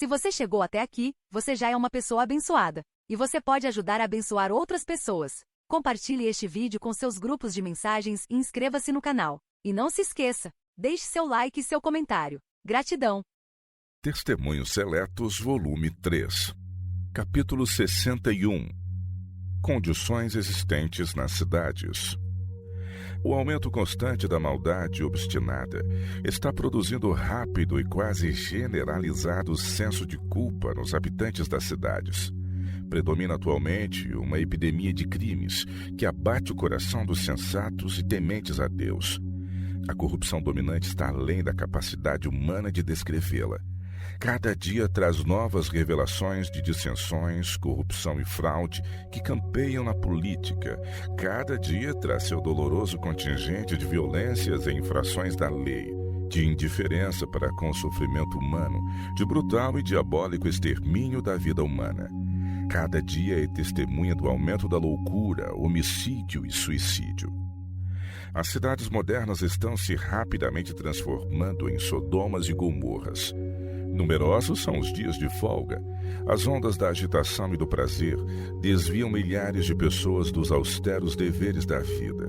Se você chegou até aqui, você já é uma pessoa abençoada. E você pode ajudar a abençoar outras pessoas. Compartilhe este vídeo com seus grupos de mensagens e inscreva-se no canal. E não se esqueça, deixe seu like e seu comentário. Gratidão! Testemunhos Seletos, volume 3. Capítulo 61. Condições existentes nas cidades. O aumento constante da maldade obstinada está produzindo rápido e quase generalizado senso de culpa nos habitantes das cidades. Predomina atualmente uma epidemia de crimes que abate o coração dos sensatos e tementes a Deus. A corrupção dominante está além da capacidade humana de descrevê-la. Cada dia traz novas revelações de dissensões, corrupção e fraude que campeiam na política. Cada dia traz seu doloroso contingente de violências e infrações da lei, de indiferença para com o sofrimento humano, de brutal e diabólico extermínio da vida humana. Cada dia é testemunha do aumento da loucura, homicídio e suicídio. As cidades modernas estão se rapidamente transformando em Sodomas e Gomorras. Numerosos são os dias de folga. As ondas da agitação e do prazer desviam milhares de pessoas dos austeros deveres da vida.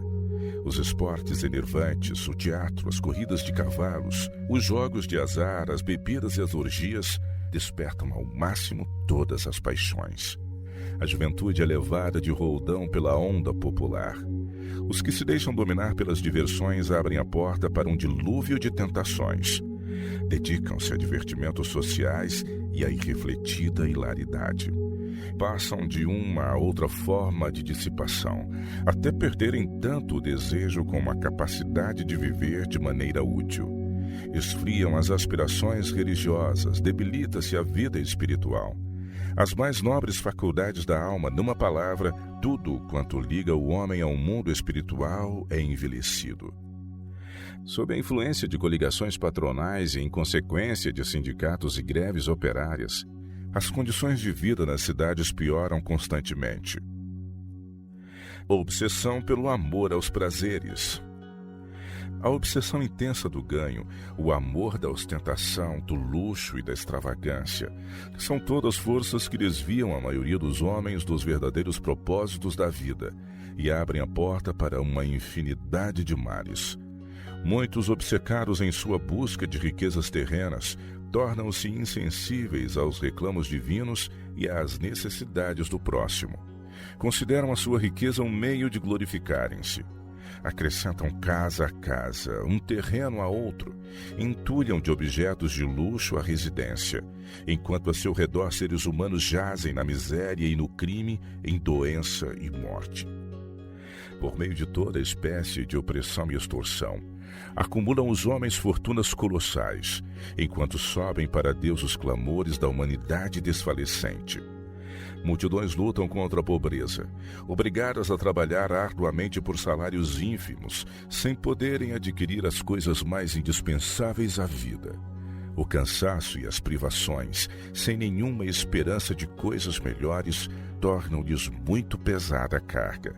Os esportes enervantes, o teatro, as corridas de cavalos, os jogos de azar, as bebidas e as orgias despertam ao máximo todas as paixões. A juventude é levada de roldão pela onda popular. Os que se deixam dominar pelas diversões abrem a porta para um dilúvio de tentações. Dedicam-se a divertimentos sociais e a irrefletida hilaridade. Passam de uma a outra forma de dissipação, até perderem tanto o desejo como a capacidade de viver de maneira útil. Esfriam as aspirações religiosas, debilita-se a vida espiritual. As mais nobres faculdades da alma, numa palavra, tudo quanto liga o homem ao mundo espiritual é envelhecido. Sob a influência de coligações patronais e em consequência de sindicatos e greves operárias, as condições de vida nas cidades pioram constantemente. Obsessão pelo amor aos prazeres. A obsessão intensa do ganho, o amor da ostentação, do luxo e da extravagância, são todas forças que desviam a maioria dos homens dos verdadeiros propósitos da vida e abrem a porta para uma infinidade de males. Muitos, obcecados em sua busca de riquezas terrenas, tornam-se insensíveis aos reclamos divinos e às necessidades do próximo. Consideram a sua riqueza um meio de glorificarem-se. Acrescentam casa a casa, um terreno a outro, entulham de objetos de luxo a residência, enquanto a seu redor seres humanos jazem na miséria e no crime, em doença e morte. Por meio de toda espécie de opressão e extorsão, acumulam os homens fortunas colossais, enquanto sobem para Deus os clamores da humanidade desfalecente. Multidões lutam contra a pobreza, obrigadas a trabalhar arduamente por salários ínfimos, sem poderem adquirir as coisas mais indispensáveis à vida. O cansaço e as privações, sem nenhuma esperança de coisas melhores, tornam-lhes muito pesada a carga.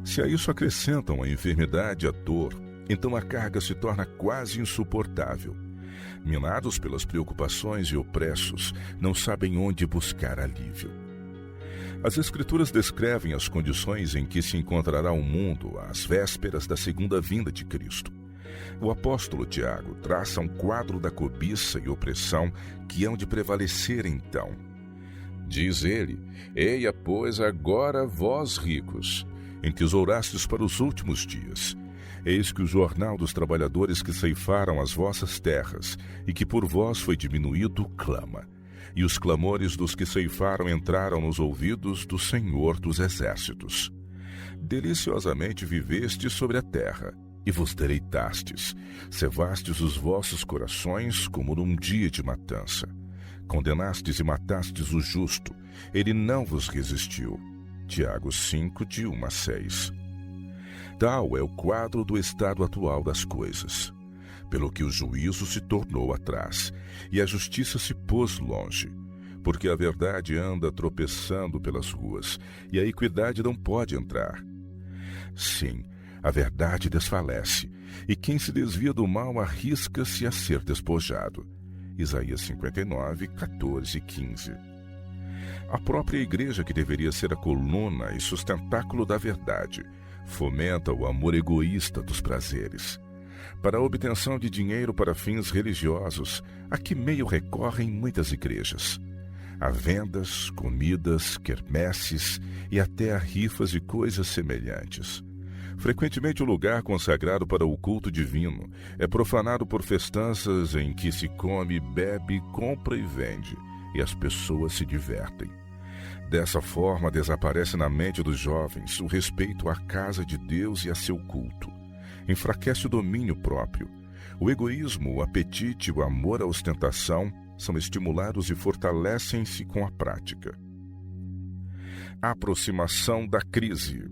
Se a isso acrescentam a enfermidade e a dor, então a carga se torna quase insuportável. Minados pelas preocupações e opressos, não sabem onde buscar alívio. As Escrituras descrevem as condições em que se encontrará o mundo às vésperas da segunda vinda de Cristo. O apóstolo Tiago traça um quadro da cobiça e opressão que hão de prevalecer então. Diz ele: Eia, pois, agora vós ricos, entesourastes para os últimos dias. Eis que o jornal dos trabalhadores que ceifaram as vossas terras e que por vós foi diminuído clama. E os clamores dos que ceifaram entraram nos ouvidos do Senhor dos Exércitos. Deliciosamente vivestes sobre a terra, e vos deleitastes, cevastes os vossos corações como num dia de matança. Condenastes e matastes o justo, ele não vos resistiu. Tiago 5, de 1 a 6. Tal é o quadro do estado atual das coisas. Pelo que o juízo se tornou atrás, e a justiça se pôs longe, porque a verdade anda tropeçando pelas ruas, e a equidade não pode entrar. Sim, a verdade desfalece, e quem se desvia do mal arrisca-se a ser despojado. Isaías 59, 14 e 15. A própria igreja, que deveria ser a coluna e sustentáculo da verdade, fomenta o amor egoísta dos prazeres. Para a obtenção de dinheiro para fins religiosos, a que meio recorrem muitas igrejas? A vendas, comidas, quermesses e até a rifas de coisas semelhantes. Frequentemente o lugar consagrado para o culto divino é profanado por festanças em que se come, bebe, compra e vende, e as pessoas se divertem. Dessa forma desaparece na mente dos jovens o respeito à casa de Deus e a seu culto. Enfraquece o domínio próprio. O egoísmo, o apetite e o amor à ostentação são estimulados e fortalecem-se com a prática. A aproximação da crise.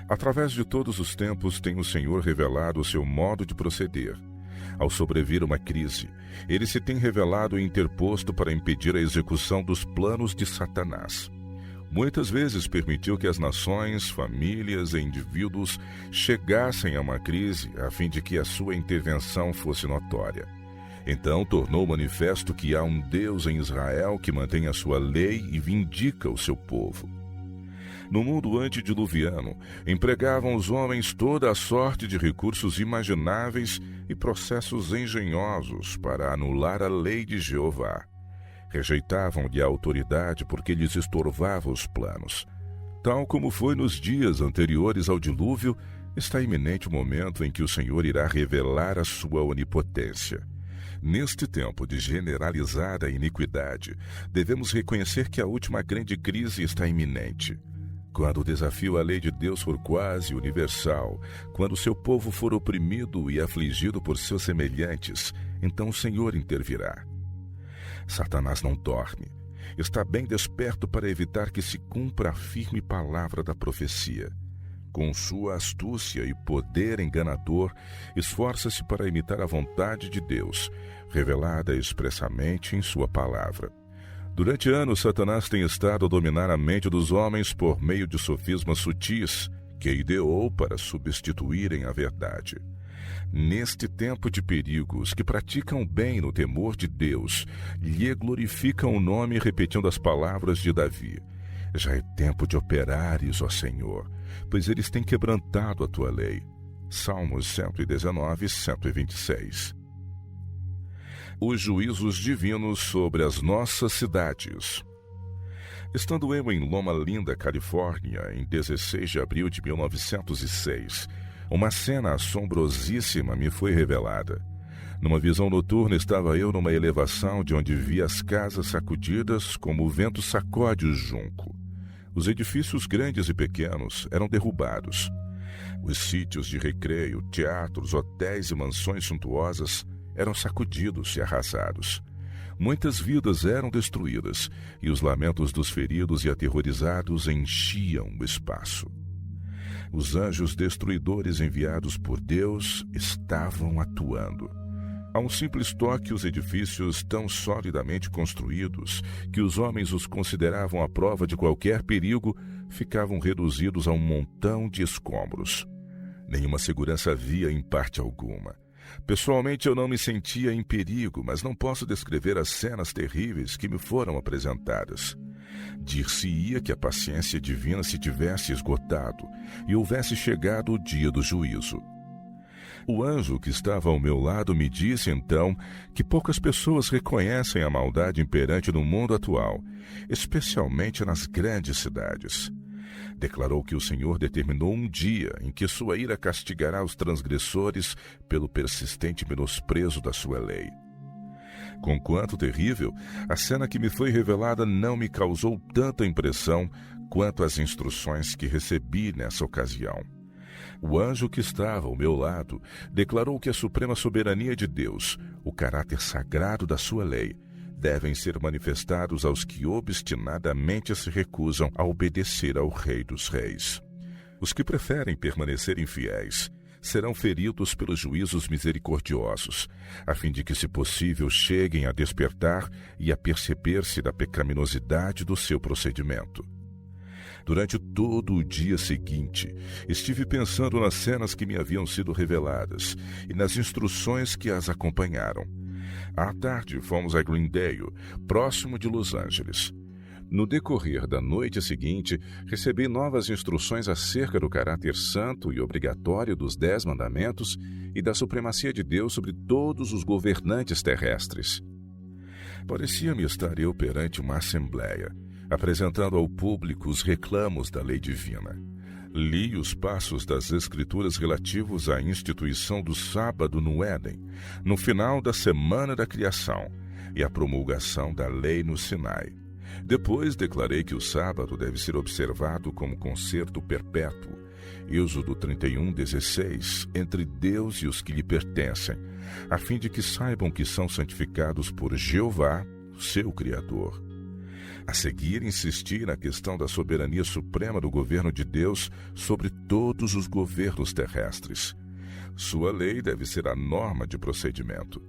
Através de todos os tempos tem o Senhor revelado o seu modo de proceder. Ao sobrevir uma crise, ele se tem revelado e interposto para impedir a execução dos planos de Satanás. Muitas vezes permitiu que as nações, famílias e indivíduos chegassem a uma crise a fim de que a sua intervenção fosse notória. Então tornou manifesto que há um Deus em Israel que mantém a sua lei e vindica o seu povo. No mundo antediluviano, empregavam os homens toda a sorte de recursos imagináveis e processos engenhosos para anular a lei de Jeová. Rejeitavam-lhe a autoridade porque lhes estorvava os planos. Tal como foi nos dias anteriores ao dilúvio, está iminente o momento em que o Senhor irá revelar a sua onipotência. Neste tempo de generalizada iniquidade, devemos reconhecer que a última grande crise está iminente. Quando o desafio à lei de Deus for quase universal, quando seu povo for oprimido e afligido por seus semelhantes, então o Senhor intervirá. Satanás não dorme. Está bem desperto para evitar que se cumpra a firme palavra da profecia. Com sua astúcia e poder enganador, esforça-se para imitar a vontade de Deus, revelada expressamente em sua palavra. Durante anos, Satanás tem estado a dominar a mente dos homens por meio de sofismas sutis que ideou para substituírem a verdade. Neste tempo de perigos, que praticam bem no temor de Deus, lhe glorificam o nome repetindo as palavras de Davi. Já é tempo de operares, ó Senhor, pois eles têm quebrantado a tua lei. Salmos 119, 126. Os juízos divinos sobre as nossas cidades. Estando eu em Loma Linda, Califórnia, em 16 de abril de 1906, uma cena assombrosíssima me foi revelada. Numa visão noturna, estava eu numa elevação de onde via as casas sacudidas como o vento sacode o junco. Os edifícios grandes e pequenos eram derrubados. Os sítios de recreio, teatros, hotéis e mansões suntuosas eram sacudidos e arrasados. Muitas vidas eram destruídas, e os lamentos dos feridos e aterrorizados enchiam o espaço. Os anjos destruidores enviados por Deus estavam atuando. A um simples toque, os edifícios tão solidamente construídos que os homens os consideravam à prova de qualquer perigo ficavam reduzidos a um montão de escombros. Nenhuma segurança havia em parte alguma. Pessoalmente eu não me sentia em perigo, mas não posso descrever as cenas terríveis que me foram apresentadas. Dir-se-ia que a paciência divina se tivesse esgotado e houvesse chegado o dia do juízo. O anjo que estava ao meu lado me disse então que poucas pessoas reconhecem a maldade imperante no mundo atual, especialmente nas grandes cidades. Declarou que o Senhor determinou um dia em que sua ira castigará os transgressores pelo persistente menosprezo da sua lei. Conquanto terrível, a cena que me foi revelada não me causou tanta impressão quanto as instruções que recebi nessa ocasião. O anjo que estava ao meu lado declarou que a suprema soberania de Deus, o caráter sagrado da sua lei, devem ser manifestados aos que obstinadamente se recusam a obedecer ao Rei dos Reis. Os que preferem permanecer infiéis serão feridos pelos juízos misericordiosos, a fim de que, se possível, cheguem a despertar e a perceber-se da pecaminosidade do seu procedimento. Durante todo o dia seguinte, estive pensando nas cenas que me haviam sido reveladas e nas instruções que as acompanharam. À tarde, fomos a Greendale, próximo de Los Angeles. No decorrer da noite seguinte, recebi novas instruções acerca do caráter santo e obrigatório dos 10 mandamentos e da supremacia de Deus sobre todos os governantes terrestres. Parecia-me estar eu perante uma assembleia, apresentando ao público os reclamos da lei divina. Li os passos das Escrituras relativos à instituição do sábado no Éden, no final da semana da criação, e à promulgação da lei no Sinai. Depois declarei que o sábado deve ser observado como concerto perpétuo, Êxodo 31:16, entre Deus e os que lhe pertencem, a fim de que saibam que são santificados por Jeová, seu Criador. A seguir, insisti na questão da soberania suprema do governo de Deus sobre todos os governos terrestres. Sua lei deve ser a norma de procedimento.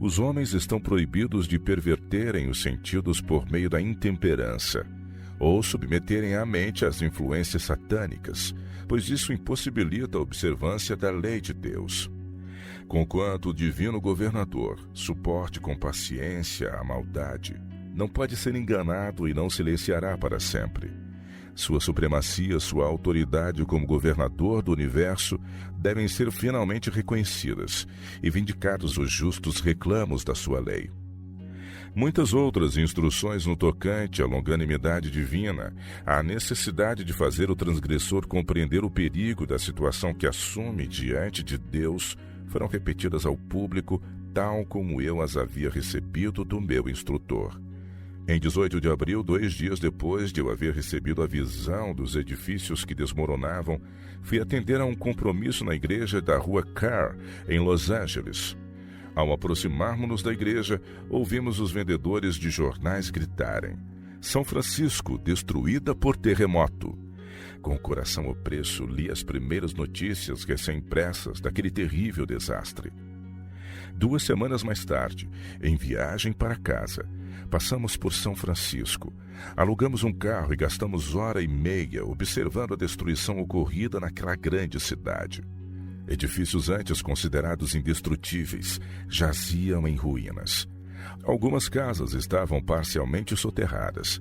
Os homens estão proibidos de perverterem os sentidos por meio da intemperança, ou submeterem a mente às influências satânicas, pois isso impossibilita a observância da lei de Deus. Conquanto o divino governador suporte com paciência a maldade, não pode ser enganado e não silenciará para sempre. Sua supremacia, sua autoridade como governador do universo devem ser finalmente reconhecidas e vindicados os justos reclamos da sua lei. Muitas outras instruções no tocante à longanimidade divina, à necessidade de fazer o transgressor compreender o perigo da situação que assume diante de Deus, foram repetidas ao público, tal como eu as havia recebido do meu instrutor. Em 18 de abril, 2 dias depois de eu haver recebido a visão dos edifícios que desmoronavam, fui atender a um compromisso na igreja da Rua Carr, em Los Angeles. Ao aproximarmos-nos da igreja, ouvimos os vendedores de jornais gritarem: São Francisco, destruída por terremoto. Com o coração opresso, li as primeiras notícias recém-impressas daquele terrível desastre. 2 semanas mais tarde, em viagem para casa, passamos por São Francisco. Alugamos um carro e gastamos 1h30 observando a destruição ocorrida naquela grande cidade. Edifícios antes considerados indestrutíveis jaziam em ruínas. Algumas casas estavam parcialmente soterradas.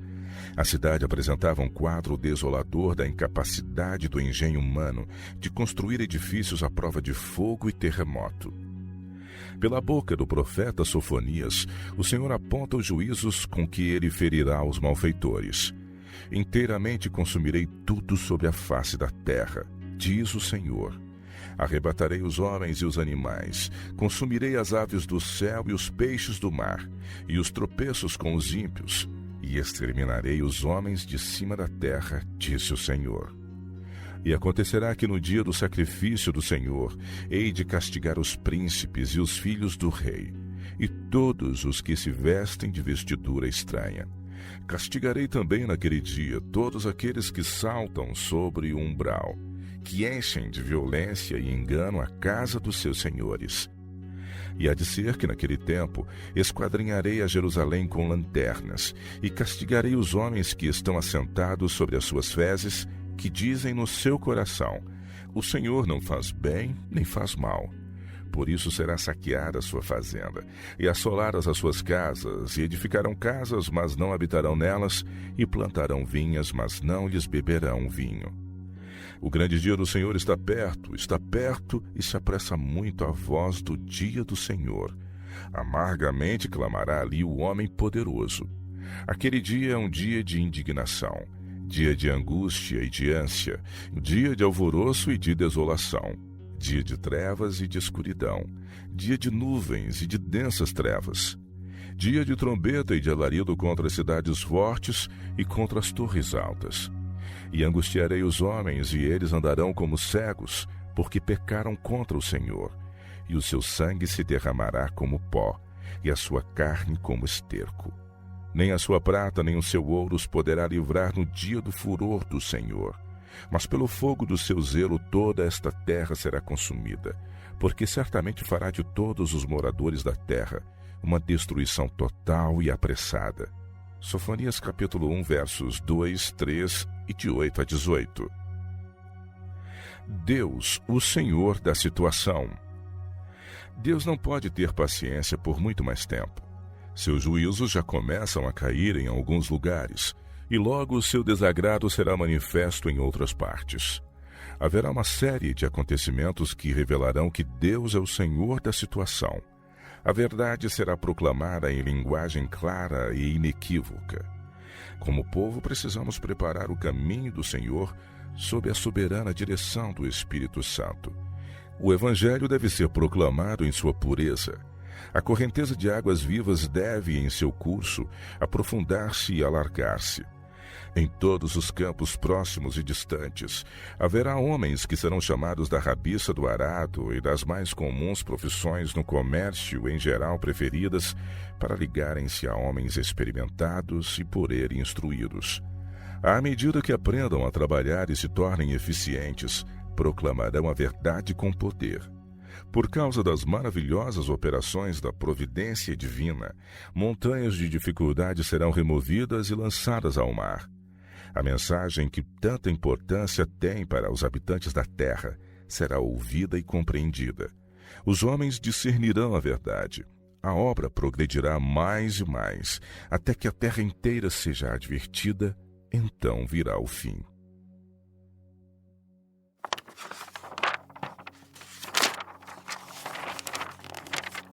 A cidade apresentava um quadro desolador da incapacidade do engenho humano de construir edifícios à prova de fogo e terremoto. Pela boca do profeta Sofonias, o Senhor aponta os juízos com que ele ferirá os malfeitores. Inteiramente consumirei tudo sobre a face da terra, diz o Senhor. Arrebatarei os homens e os animais, consumirei as aves do céu e os peixes do mar, e os tropeços com os ímpios, e exterminarei os homens de cima da terra, disse o Senhor. E acontecerá que no dia do sacrifício do Senhor, hei de castigar os príncipes e os filhos do rei, e todos os que se vestem de vestidura estranha. Castigarei também naquele dia todos aqueles que saltam sobre o umbral, que enchem de violência e engano a casa dos seus senhores. E há de ser que naquele tempo esquadrinharei a Jerusalém com lanternas, e castigarei os homens que estão assentados sobre as suas fezes, que dizem no seu coração: o Senhor não faz bem nem faz mal. Por isso será saqueada a sua fazenda, e assoladas as suas casas, e edificarão casas, mas não habitarão nelas, e plantarão vinhas, mas não lhes beberão vinho. O grande dia do Senhor está perto, e se apressa muito a voz do dia do Senhor. Amargamente clamará ali o homem poderoso. Aquele dia é um dia de indignação, dia de angústia e de ânsia, dia de alvoroço e de desolação, dia de trevas e de escuridão, dia de nuvens e de densas trevas, dia de trombeta e de alarido contra as cidades fortes e contra as torres altas. E angustiarei os homens, e eles andarão como cegos, porque pecaram contra o Senhor, e o seu sangue se derramará como pó, e a sua carne como esterco. Nem a sua prata, nem o seu ouro os poderá livrar no dia do furor do Senhor. Mas pelo fogo do seu zelo toda esta terra será consumida, porque certamente fará de todos os moradores da terra uma destruição total e apressada. Sofonias capítulo 1, versos 2, 3 e de 8 a 18. Deus, o Senhor da situação. Deus não pode ter paciência por muito mais tempo. Seus juízos já começam a cair em alguns lugares, e logo seu desagrado será manifesto em outras partes. Haverá uma série de acontecimentos que revelarão que Deus é o Senhor da situação. A verdade será proclamada em linguagem clara e inequívoca. Como povo, precisamos preparar o caminho do Senhor sob a soberana direção do Espírito Santo. O Evangelho deve ser proclamado em sua pureza. A correnteza de águas vivas deve, em seu curso, aprofundar-se e alargar-se. Em todos os campos próximos e distantes, haverá homens que serão chamados da rabiça do arado e das mais comuns profissões no comércio em geral preferidas para ligarem-se a homens experimentados e por ele instruídos. À medida que aprendam a trabalhar e se tornem eficientes, proclamarão a verdade com poder. Por causa das maravilhosas operações da providência divina, montanhas de dificuldade serão removidas e lançadas ao mar. A mensagem que tanta importância tem para os habitantes da terra será ouvida e compreendida. Os homens discernirão a verdade. A obra progredirá mais e mais, até que a terra inteira seja advertida, então virá o fim.